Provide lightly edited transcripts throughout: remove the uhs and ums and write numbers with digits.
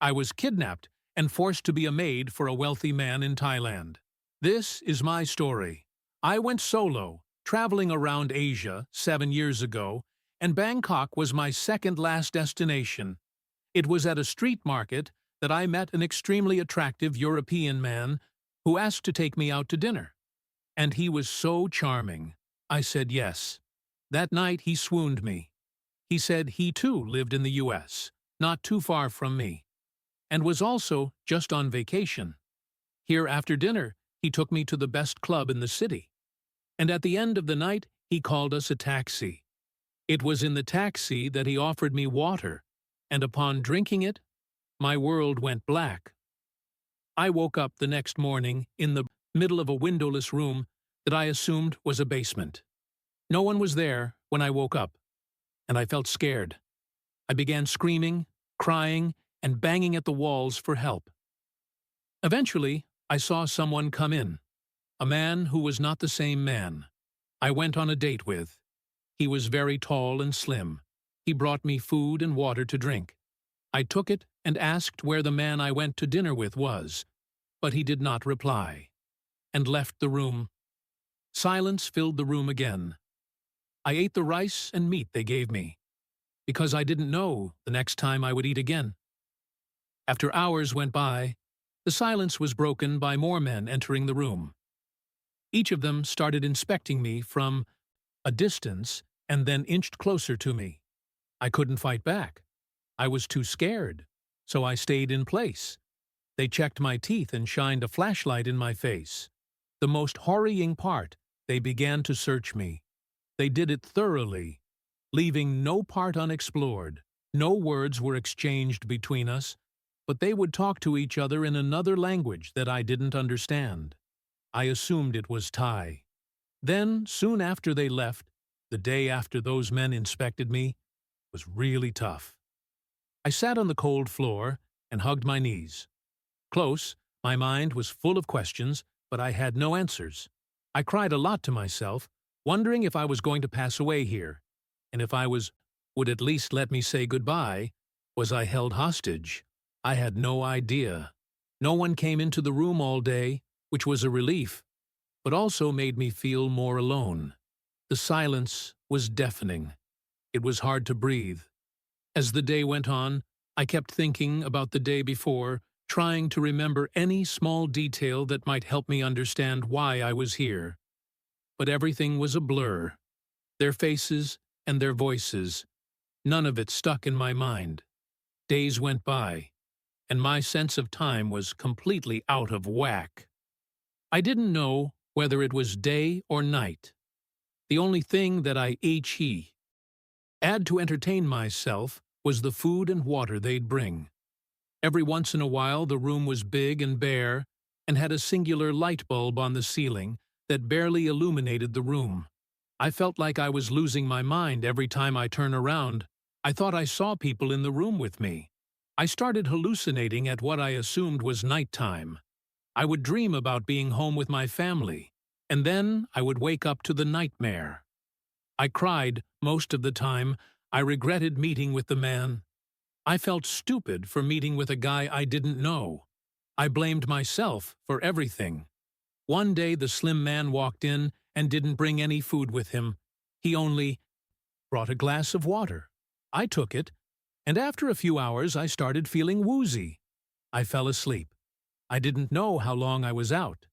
I was kidnapped and forced to be a maid for a wealthy man in Thailand. This is my story. I went solo, traveling around Asia 7 years ago, and Bangkok was my second last destination. It was at a street market that I met an extremely attractive European man who asked to take me out to dinner. And he was so charming. I said yes. That night he swooned me. He said he too lived in the US, not too far from me, and was also just on vacation. Here after dinner, he took me to the best club in the city. And at the end of the night, he called us a taxi. It was in the taxi that he offered me water, and upon drinking it, my world went black. I woke up the next morning in the middle of a windowless room that I assumed was a basement. No one was there when I woke up, and I felt scared. I began screaming, crying, and banging at the walls for help. Eventually, I saw someone come in, a man who was not the same man I went on a date with. He was very tall and slim. He brought me food and water to drink. I took it and asked where the man I went to dinner with was, but he did not reply, and left the room. Silence filled the room again. I ate the rice and meat they gave me, because I didn't know the next time I would eat again. After hours went by, the silence was broken by more men entering the room. Each of them started inspecting me from a distance and then inched closer to me. I couldn't fight back. I was too scared, so I stayed in place. They checked my teeth and shined a flashlight in my face. The most horrifying part, they began to search me. They did it thoroughly, leaving no part unexplored. No words were exchanged between us, but they would talk to each other in another language that I didn't understand. I assumed it was Thai. Then, soon after they left, the day after those men inspected me, was really tough. I sat on the cold floor and hugged my knees. Close, my mind was full of questions, but I had no answers. I cried a lot to myself, wondering if I was going to pass away here, and if I would at least let me say goodbye. Was I held hostage? I had no idea. No one came into the room all day, which was a relief, but also made me feel more alone. The silence was deafening. It was hard to breathe. As the day went on, I kept thinking about the day before, trying to remember any small detail that might help me understand why I was here. But everything was a blur. Their faces and their voices. None of it stuck in my mind. Days went by, and my sense of time was completely out of whack. I didn't know whether it was day or night. The only thing that I had to entertain myself was the food and water they'd bring. Every once in a while the room was big and bare and had a singular light bulb on the ceiling that barely illuminated the room. I felt like I was losing my mind every time I turned around. I thought I saw people in the room with me. I started hallucinating at what I assumed was nighttime. I would dream about being home with my family, and then I would wake up to the nightmare. I cried most of the time. I regretted meeting with the man. I felt stupid for meeting with a guy I didn't know. I blamed myself for everything. One day the slim man walked in and didn't bring any food with him. He only brought a glass of water. I took it, and after a few hours I started feeling woozy. I fell asleep. I didn't know how long I was out.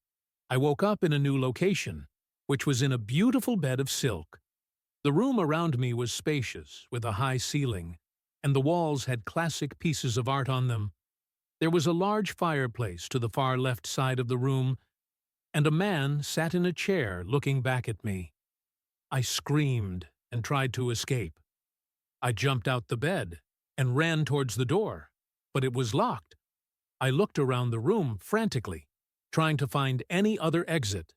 I woke up in a new location, which was in a beautiful bed of silk. The room around me was spacious, with a high ceiling, and the walls had classic pieces of art on them. There was a large fireplace to the far left side of the room, and a man sat in a chair looking back at me. I screamed and tried to escape. I jumped out the bed and ran towards the door, but it was locked. I looked around the room frantically, trying to find any other exit.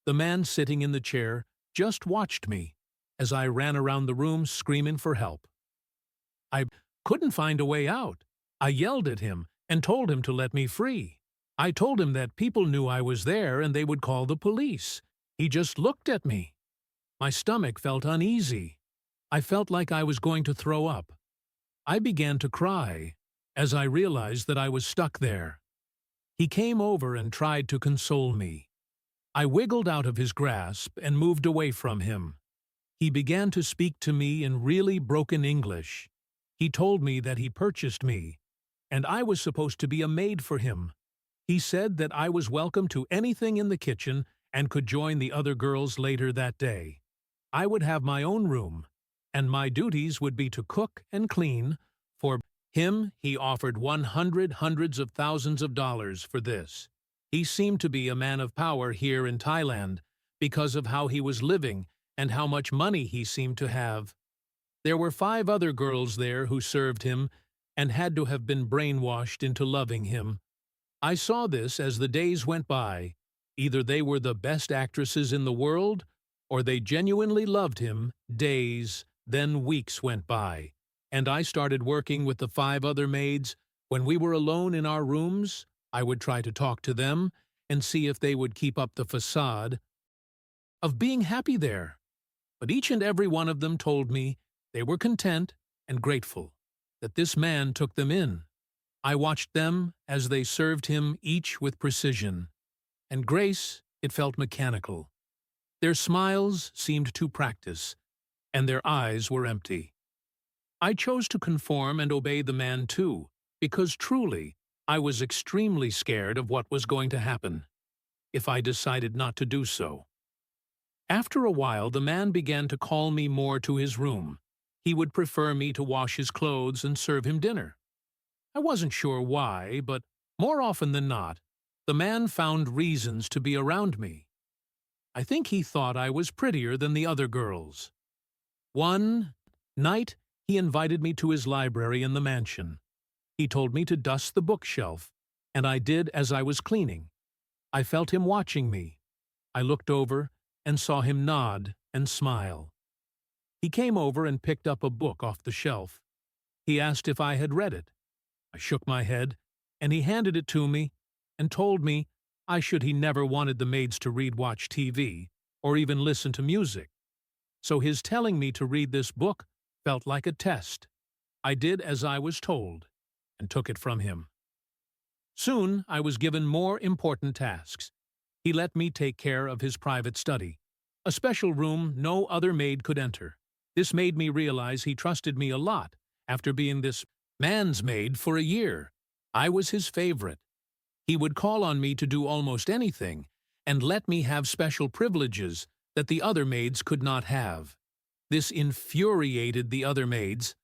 The man sitting in the chair just watched me as I ran around the room screaming for help. I couldn't find a way out. I yelled at him and told him to let me free. I told him that people knew I was there and they would call the police. He just looked at me. My stomach felt uneasy. I felt like I was going to throw up. I began to cry, as I realized that I was stuck there. He came over and tried to console me. I wiggled out of his grasp and moved away from him. He began to speak to me in really broken English. He told me that he purchased me, and I was supposed to be a maid for him. He said that I was welcome to anything in the kitchen and could join the other girls later that day. I would have my own room, and my duties would be to cook and clean. For him, he offered hundreds of thousands of dollars for this. He seemed to be a man of power here in Thailand because of how he was living and how much money he seemed to have. There were 5 other girls there who served him and had to have been brainwashed into loving him. I saw this as the days went by. Either they were the best actresses in the world, or they genuinely loved him. Days, then weeks went by, and I started working with the 5 other maids. When we were alone in our rooms, I would try to talk to them and see if they would keep up the facade of being happy there. But each and every one of them told me they were content and grateful that this man took them in. I watched them as they served him, each with precision and grace. It felt mechanical. Their smiles seemed to practice, and their eyes were empty. I chose to conform and obey the man too, because truly I was extremely scared of what was going to happen if I decided not to do so. After a while, the man began to call me more to his room. He would prefer me to wash his clothes and serve him dinner. I wasn't sure why, but more often than not, the man found reasons to be around me. I think he thought I was prettier than the other girls. One night, he invited me to his library in the mansion. He told me to dust the bookshelf, and I did as I was cleaning. I felt him watching me. I looked over and saw him nod and smile. He came over and picked up a book off the shelf. He asked if I had read it. I shook my head, and he handed it to me and told me he never wanted the maids to watch TV or even listen to music. So his telling me to read this book felt like a test. I did as I was told and took it from him. Soon I was given more important tasks. He let me take care of his private study, a special room no other maid could enter. This made me realize he trusted me a lot. After being this man's maid for a year, I was his favorite. He would call on me to do almost anything and let me have special privileges that the other maids could not have. This infuriated the other maids,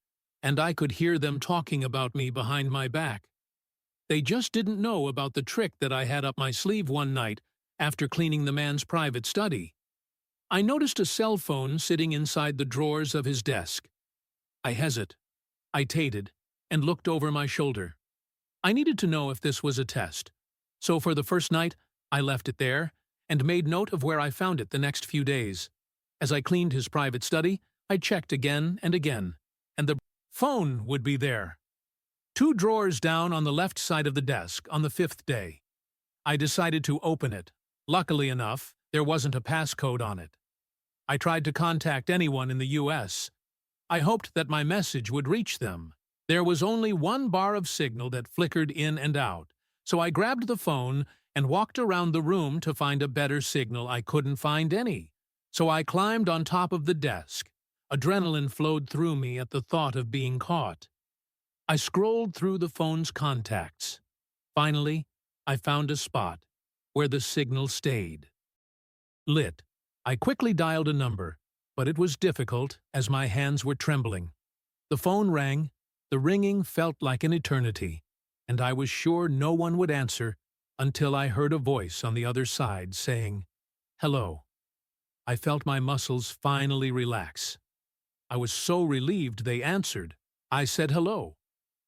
and I could hear them talking about me behind my back. They just didn't know about the trick that I had up my sleeve one night after cleaning the man's private study. I noticed a cell phone sitting inside the drawers of his desk. I hesitated and looked over my shoulder. I needed to know if this was a test. So for the first night, I left it there and made note of where I found it the next few days. As I cleaned his private study, I checked again and again, and the phone would be there. 2 drawers down on the left side of the desk on the 5th day. I decided to open it. Luckily enough, there wasn't a passcode on it. I tried to contact anyone in the US. I hoped that my message would reach them. There was only 1 bar of signal that flickered in and out, so I grabbed the phone and walked around the room to find a better signal. I couldn't find any, so I climbed on top of the desk. Adrenaline flowed through me at the thought of being caught. I scrolled through the phone's contacts. Finally, I found a spot where the signal stayed. Lit. I quickly dialed a number, but it was difficult as my hands were trembling. The phone rang. The ringing felt like an eternity, and I was sure no one would answer until I heard a voice on the other side saying, "Hello." I felt my muscles finally relax. I was so relieved they answered. I said hello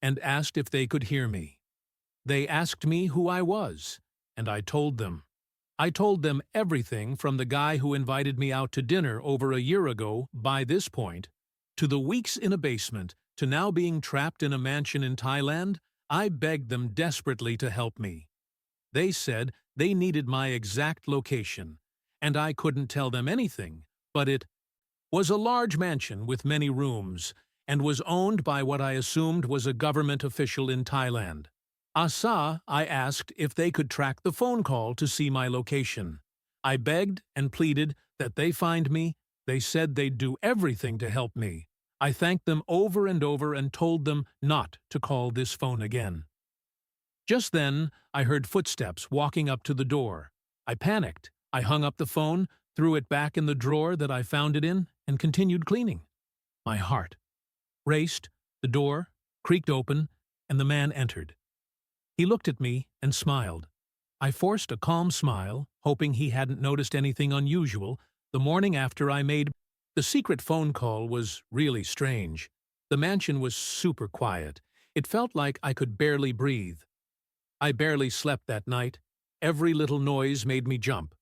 and asked if they could hear me. They asked me who I was, and I told them. I told them everything from the guy who invited me out to dinner over a year ago by this point, to the weeks in a basement, to now being trapped in a mansion in Thailand. I begged them desperately to help me. They said they needed my exact location, and I couldn't tell them anything, but it was a large mansion with many rooms, and was owned by what I assumed was a government official in Thailand. Asa, I asked if they could track the phone call to see my location. I begged and pleaded that they find me. They said they'd do everything to help me. I thanked them over and over and told them not to call this phone again. Just then, I heard footsteps walking up to the door. I panicked. I hung up the phone, threw it back in the drawer that I found it in, and continued cleaning. My heart raced, the door creaked open, and the man entered. He looked at me and smiled. I forced a calm smile, hoping he hadn't noticed anything unusual. The morning after I made the secret phone call was really strange. The mansion was super quiet. It felt like I could barely breathe. I barely slept that night. Every little noise made me jump.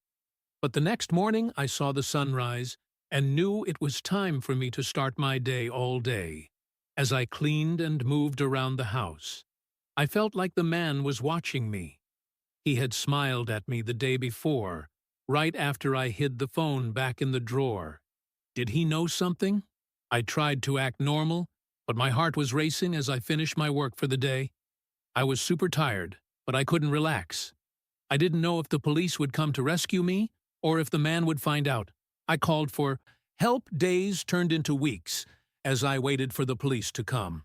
But the next morning I saw the sunrise and knew it was time for me to start my day all day. As I cleaned and moved around the house, I felt like the man was watching me. He had smiled at me the day before, right after I hid the phone back in the drawer. Did he know something? I tried to act normal, but my heart was racing as I finished my work for the day. I was super tired, but I couldn't relax. I didn't know if the police would come to rescue me or if the man would find out. I called for help. Days turned into weeks as I waited for the police to come.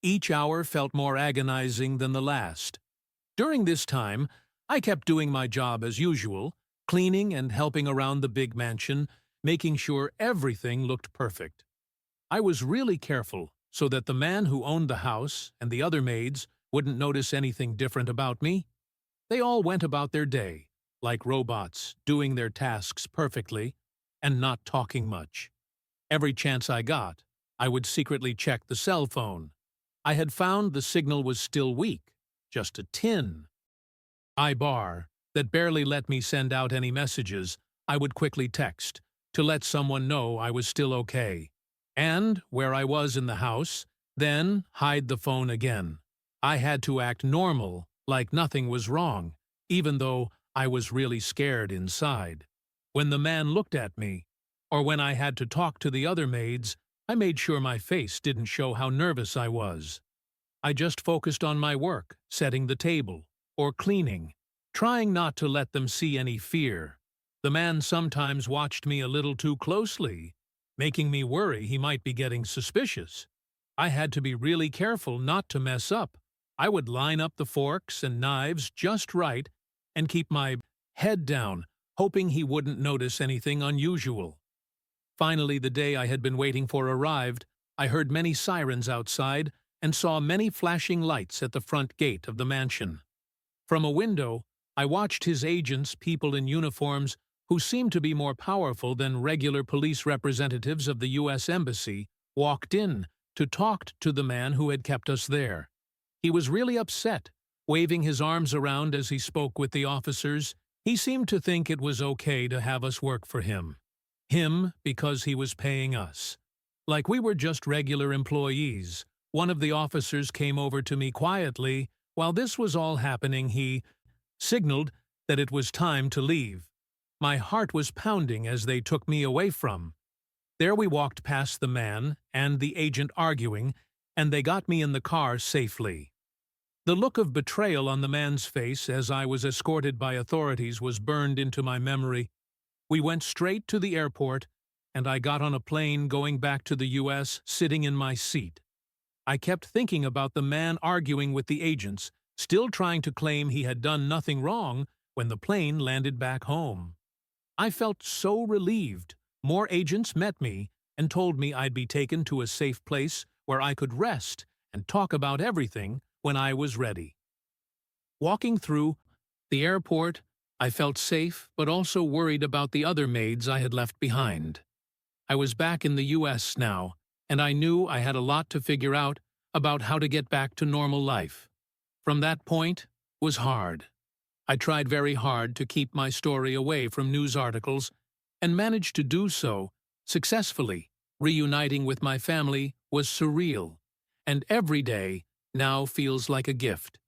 Each hour felt more agonizing than the last. During this time, I kept doing my job as usual, cleaning and helping around the big mansion, making sure everything looked perfect. I was really careful so that the man who owned the house and the other maids wouldn't notice anything different about me. They all went about their day, like robots, doing their tasks perfectly and not talking much. Every chance I got, I would secretly check the cell phone. I had found the signal was still weak, just a tin bar that barely let me send out any messages. I would quickly text to let someone know I was still okay. And where I was in the house, then hide the phone again. I had to act normal, like nothing was wrong, even though I was really scared inside. When the man looked at me, or when I had to talk to the other maids, I made sure my face didn't show how nervous I was. I just focused on my work, setting the table, or cleaning, trying not to let them see any fear. The man sometimes watched me a little too closely, making me worry he might be getting suspicious. I had to be really careful not to mess up. I would line up the forks and knives just right and keep my head down, hoping he wouldn't notice anything unusual. Finally, the day I had been waiting for arrived. I heard many sirens outside and saw many flashing lights at the front gate of the mansion. From a window, I watched his agents, people in uniforms who seemed to be more powerful than regular police representatives of the U.S. Embassy, walked in to talk to the man who had kept us there. He was really upset, waving his arms around as he spoke with the officers. He seemed to think it was okay to have us work for him. Him because he was paying us. Like we were just regular employees. One of the officers came over to me quietly. While this was all happening, he signaled that it was time to leave. My heart was pounding as they took me away from. There we walked past the man and the agent arguing, and they got me in the car safely. The look of betrayal on the man's face as I was escorted by authorities was burned into my memory. We went straight to the airport, and I got on a plane going back to the U.S., sitting in my seat. I kept thinking about the man arguing with the agents, still trying to claim he had done nothing wrong when the plane landed back home. I felt so relieved. More agents met me and told me I'd be taken to a safe place where I could rest and talk about everything when I was ready. Walking through the airport, I felt safe but also worried about the other maids I had left behind. I was back in the U.S. now, and I knew I had a lot to figure out about how to get back to normal life. From that point was hard. I tried very hard to keep my story away from news articles and managed to do so successfully. Reuniting with my family was surreal, and every day now feels like a gift.